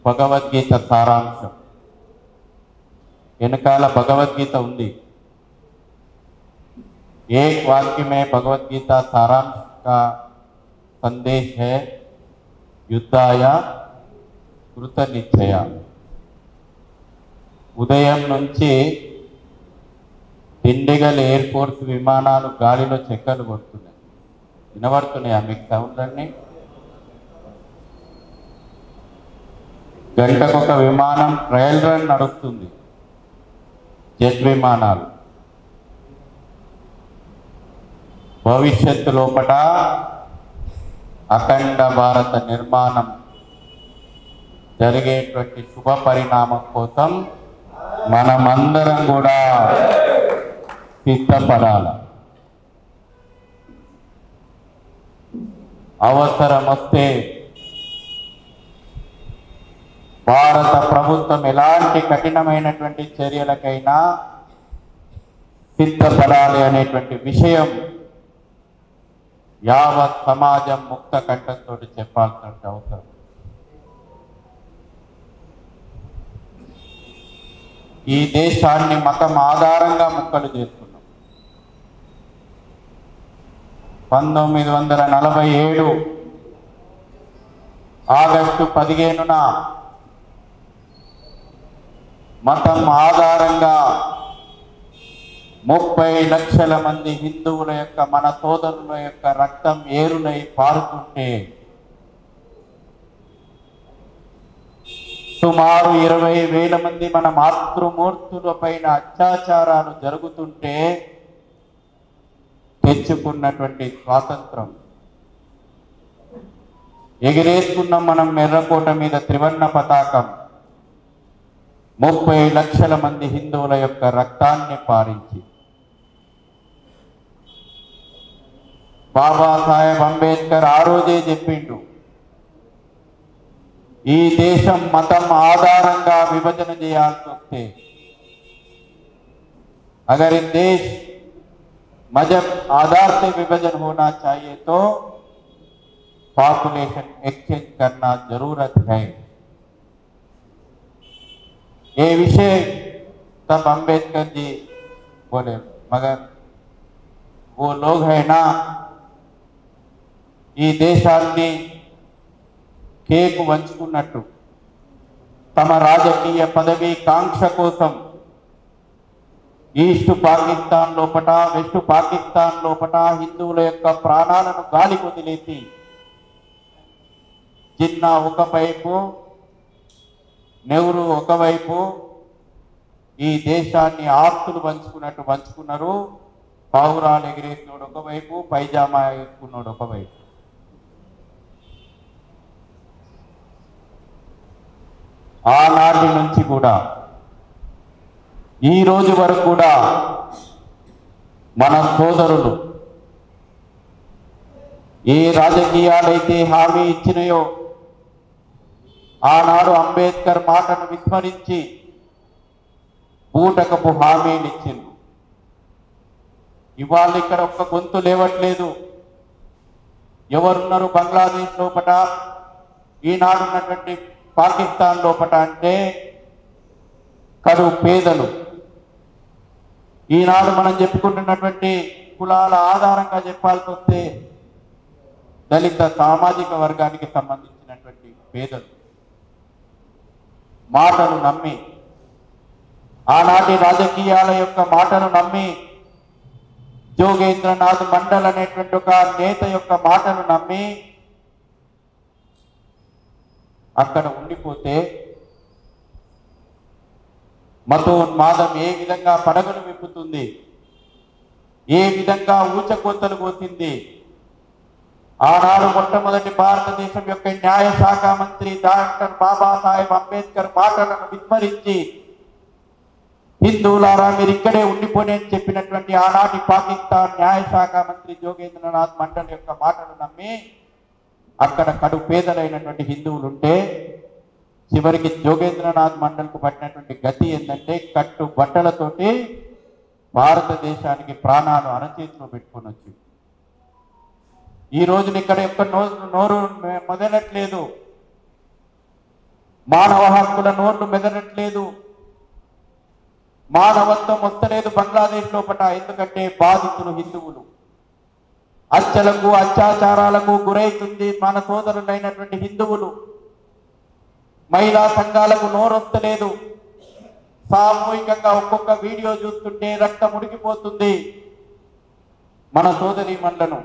భగవద్గీత సారాంశం. వెనకాల భగవద్గీత ఉంది. एक वाक्य में भगवद्गीता सारांश का संदेश है, युद्धाय कृत निश्चय. ఉదయం నుంచి దిండిగల్ ఎయిర్ ఫోర్స్ విమానాలు గాలిలో చెక్కలు కొడుతున్నాయి. వినబడుతున్నాయా మీకు సౌండ్ అన్ని? గంటకొక విమానం ట్రయల్ రన్ నడుస్తుంది, జెట్ విమానాలు. భవిష్యత్తు లోపల అఖండ భారత నిర్మాణం జరిగేటువంటి శుభ పరిణామం కోసం మనమందరం కూడా సిద్ధపడాలి. అవసరం వస్తే భారత ప్రభుత్వం ఎలాంటి కఠినమైనటువంటి చర్యలకైనా సిద్ధపడాలి అనేటువంటి విషయం యావత్ సమాజం ముక్త కంఠంతో చెప్పాల్సిన అవసరం. ఈ దేశాన్ని మతం ఆధారంగా ముక్కలు చేసుకున్నాం. 1947 ఆగస్టు 15న మతం ఆధారంగా 30 లక్షల మంది హిందువుల యొక్క, మన సోదరుల యొక్క రక్తం ఏరులై పారుతుంటే సుమారు 20,000 మంది మన మాతృమూర్తుల పైన అత్యాచారాలు జరుగుతుంటే తెచ్చుకున్నటువంటి స్వాతంత్రం ఎగిరేసుకున్నాం మనం. ఎర్రకోట మీద త్రివర్ణ పతాకం 30 లక్షల మంది హిందువుల యొక్క రక్తాన్ని పారించి. బాబాసాహెబ్ అంబేద్కర్ ఆ రోజే చెప్పిండు, ఈ దేశం మతం ఆధారంగా విభజన చేయాల్సి వస్తే, अगर इन देश मजहब आधार से विभाजन होना चाहिए तो पॉपुलेशन एक्सचेंज करना जरूरत है. ये विषय तब अंबेडकर जी बोले, मगर वो लोग है ना, ఈ దేశాన్ని కేకు వంచుకున్నట్టు తమ రాజకీయ పదవి కాంక్ష కోసం ఈస్ట్ పాకిస్తాన్ లోపట, వెస్ట్ పాకిస్తాన్ లోపట హిందువుల యొక్క ప్రాణాలను గాలి వదిలేసి, జిన్నా ఒకవైపు, నెహ్రూ ఒకవైపు ఈ దేశాన్ని ఆస్తులు పంచుకున్నట్టు పంచుకున్నారు. పావురాలు ఎగిరేసినోడు ఒకవైపు, పైజామా వేసుకున్నాడు ఒకవైపు. ఆనాటి నుంచి కూడా ఈ రోజు వరకు కూడా మన సోదరులు ఏ రాజకీయాలైతే హామీ ఇచ్చినాయో, ఆనాడు అంబేద్కర్ మాటను విస్మరించి బూటకపు హామీలు ఇచ్చింది. ఇవాళ ఇక్కడ ఒక్క గొంతు లేవట్లేదు. ఎవరున్నారు బంగ్లాదేశ్ లోపట, ఈనాడున్నటువంటి పాకిస్తాన్ లోపట అంటే కడు పేదలు. ఈనాడు మనం చెప్పుకుంటున్నటువంటి కులాల ఆధారంగా చెప్పాల్సి వస్తే దళిత సామాజిక వర్గానికి సంబంధించినటువంటి పేదలు మాటను నమ్మి, ఆనాటి రాజకీయాల యొక్క మాటను నమ్మి, జోగేంద్రనాథ్ మండల్ అనేటువంటి ఒక నేత యొక్క మాటను నమ్మి అక్కడ ఉండిపోతే మతోన్మాదం ఏ విధంగా పడగలు విప్పుతుంది, ఏ విధంగా ఊచకోతలు పోతుంది. ఆనాడు మొట్టమొదటి భారతదేశం యొక్క న్యాయ శాఖ మంత్రి డాక్టర్ బాబాసాహెబ్ అంబేద్కర్ మాటలను విస్మరించి, హిందువులారా మీరు ఇక్కడే ఉండిపోయి అని చెప్పినటువంటి ఆనాటి పాకిస్తాన్ న్యాయ శాఖ మంత్రి జోగేంద్రనాథ్ మండల్ యొక్క మాటలు నమ్మి అక్కడ కడు పేదలైనటువంటి హిందువులు ఉంటే, చివరికి జోగేంద్రనాథ్ మండల్కు పట్టినటువంటి గతి ఏంటంటే కట్టు బట్టలతోటి భారతదేశానికి ప్రాణాలు అరచేతిలో పెట్టుకొని వచ్చి ఈ రోజున ఇక్కడ యొక్క నోరు మొదలట్లేదు. మానవ హక్కుల నోళ్లు మెదనట్లేదు, మానవత్వం వస్తలేదు బంగ్లాదేశ్ లోపల. ఎందుకంటే బాధితులు హిందువులు. హత్యలకు అత్యాచారాలకు గురైతుంది మన సోదరులైనటువంటి హిందువులు. మహిళా సంఘాలకు నోరొస్తలేదు. సామూహికంగా ఒక్కొక్క వీడియో చూస్తుంటే రక్తం ఉడికిపోతుంది. మన సోదరీమణులను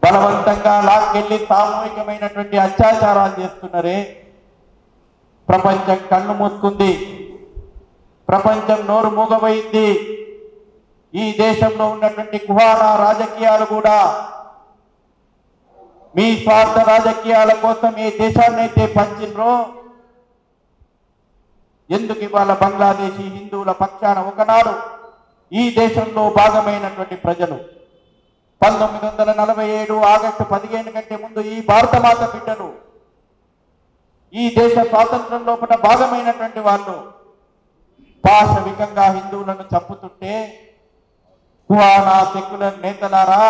బలవంతంగా లాక్కెళ్ళి సామూహికమైనటువంటి అత్యాచారాలు చేస్తున్నారే. ప్రపంచం కన్ను మూసుకుంది, ప్రపంచం నోరు మూగబోయింది. ఈ దేశంలో ఉన్నటువంటి కుహానా రాజకీయాలు కూడా మీ స్వార్థ రాజకీయాల కోసం ఏ దేశాన్ని అయితే పంచిండ్రో, ఎందుకు ఇవాళ బంగ్లాదేశీ హిందువుల పక్షాన ఒకనాడు ఈ దేశంలో భాగమైనటువంటి ప్రజలు 1947 ఆగస్టు 15 కంటే ముందు ఈ భారతమాత బిడ్డలు ఈ దేశ స్వాతంత్రం లోపల భాగమైనటువంటి వాళ్ళు పాశవికంగా హిందువులను చంపుతుంటే, కుహానా సెక్యులర్ నేతలారా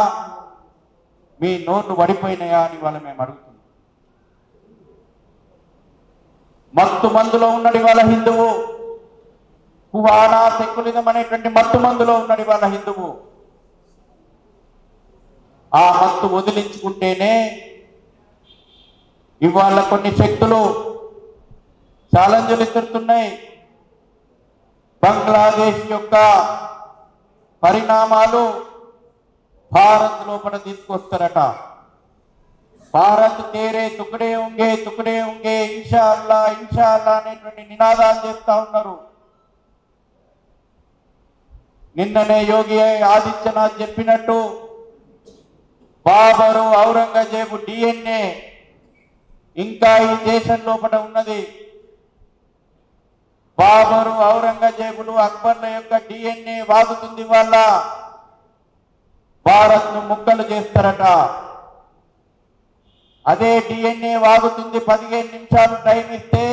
మీ నోట్లు వడిపోయినాయా అని వాళ్ళ మేము అడుగుతున్నాం. మత్తు మందులో ఉన్నది వాళ్ళ హిందువు. కుహానా సెక్యులిజం అనేటువంటి మత్తు మందులో ఉన్నది వాళ్ళ హిందువు. ఆ మత్తు వదిలించుకుంటేనే ఇవాళ కొన్ని శక్తులు ఛాలెంజ్లు ఎత్తుతున్నాయి. బంగ్లాదేశ్ యొక్క పరిణామాలు భారత్ లోపల తీసుకొస్తారట. భారత్ తేరే తుకడే ఉంగే ఇన్షా అల్లా అనేటువంటి నినాదాలు చేస్తా ఉన్నారు. నిన్ననే యోగి ఆదిత్యనాథ్ చెప్పినట్టు బాబరు ఔరంగజేబు DNA ఇంకా ఈ దేశం లోపల ఉన్నది. బాబరు ఔరంగజేబులు అక్బర్ల యొక్క DNA వాగుతుంది. వాళ్ళ భారత్ ను ముక్కలు చేస్తారట. అదే DNA వాగుతుంది. 15 నిమిషాలు టైం ఇస్తే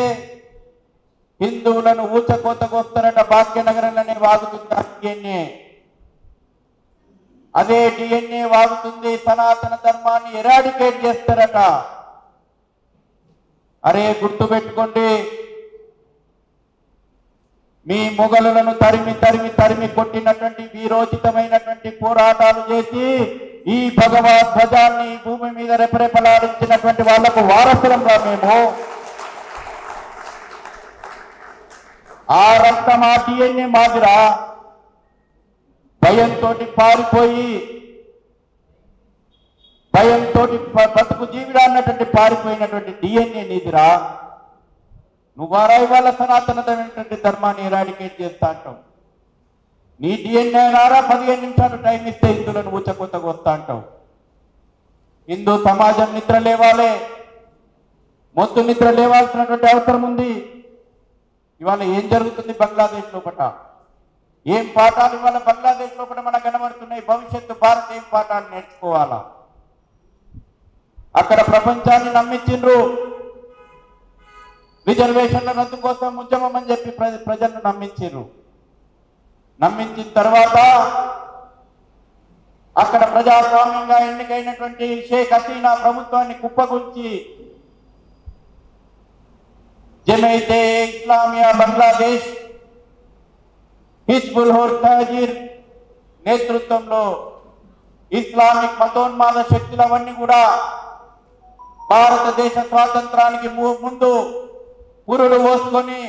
హిందువులను ఊచకోతకొస్తారట. భాగ్యనగరంలోనే వాగుతుంది ఆ DNA. అదే DNA వాగుతుంది. సనాతన ధర్మాన్ని ఎరాడికేట్ చేస్తారట. అరే గుర్తుపెట్టుకోండి, మీ మొఘలులను తరిమి కొట్టినటువంటి వీరోచితమైనటువంటి పోరాటాలు చేసి ఈ భగవద్ ధ్వజాన్ని భూమి మీద రెపరెపలాడించినటువంటి వాళ్లకు వారసులంగా మేము. ఆ రక్తం ఆ DNA మాదిరా భయంతో పారిపోయి, భయంతో బతుకు జీవిడా అన్నటువంటి పారిపోయినటువంటి DNA నీదిరా. నువ్వారా ఇవాళ సనాతనమైనటువంటి ధర్మాన్ని ఎరాడికేట్ చేస్తా అంటావు. నీ DNA నారా 15 నిమిషాలు టైం ఇస్తే హిందువులను ఊచకొత్తగా వస్తా అంటావు. హిందూ సమాజం నిద్ర లేవాలి, మొద్దు నిద్ర లేవాల్సినటువంటి అవసరం ఉంది. ఇవాళ ఏం జరుగుతుంది బంగ్లాదేశ్ లోపల? ఏం పాఠాలు ఇవాళ బంగ్లాదేశ్ లోపల మనకు కనబడుతున్నాయి? భవిష్యత్తు భారత్ ఏం పాఠాలు నేర్చుకోవాలా? అక్కడ ప్రపంచాన్ని నమ్మించిండ్రు. రిజర్వేషన్ల రద్దు కోసం ఉద్యమం అని చెప్పి ప్రజలను నమ్మించారు. నమ్మించిన తర్వాత అక్కడ ప్రజాస్వామ్యంగా ఎన్నికైనటువంటి షేక్ హసీనా ప్రభుత్వాన్ని కుప్పగుంచి జమైతే ఇస్లామియా బంగ్లాదేశ్, హిజ్బుల్ తహజీర్ నేతృత్వంలో ఇస్లామిక్ మతోన్మాద శక్తులవన్నీ కూడా భారతదేశ స్వాతంత్రానికి ముందు పురుడు పోసుకొని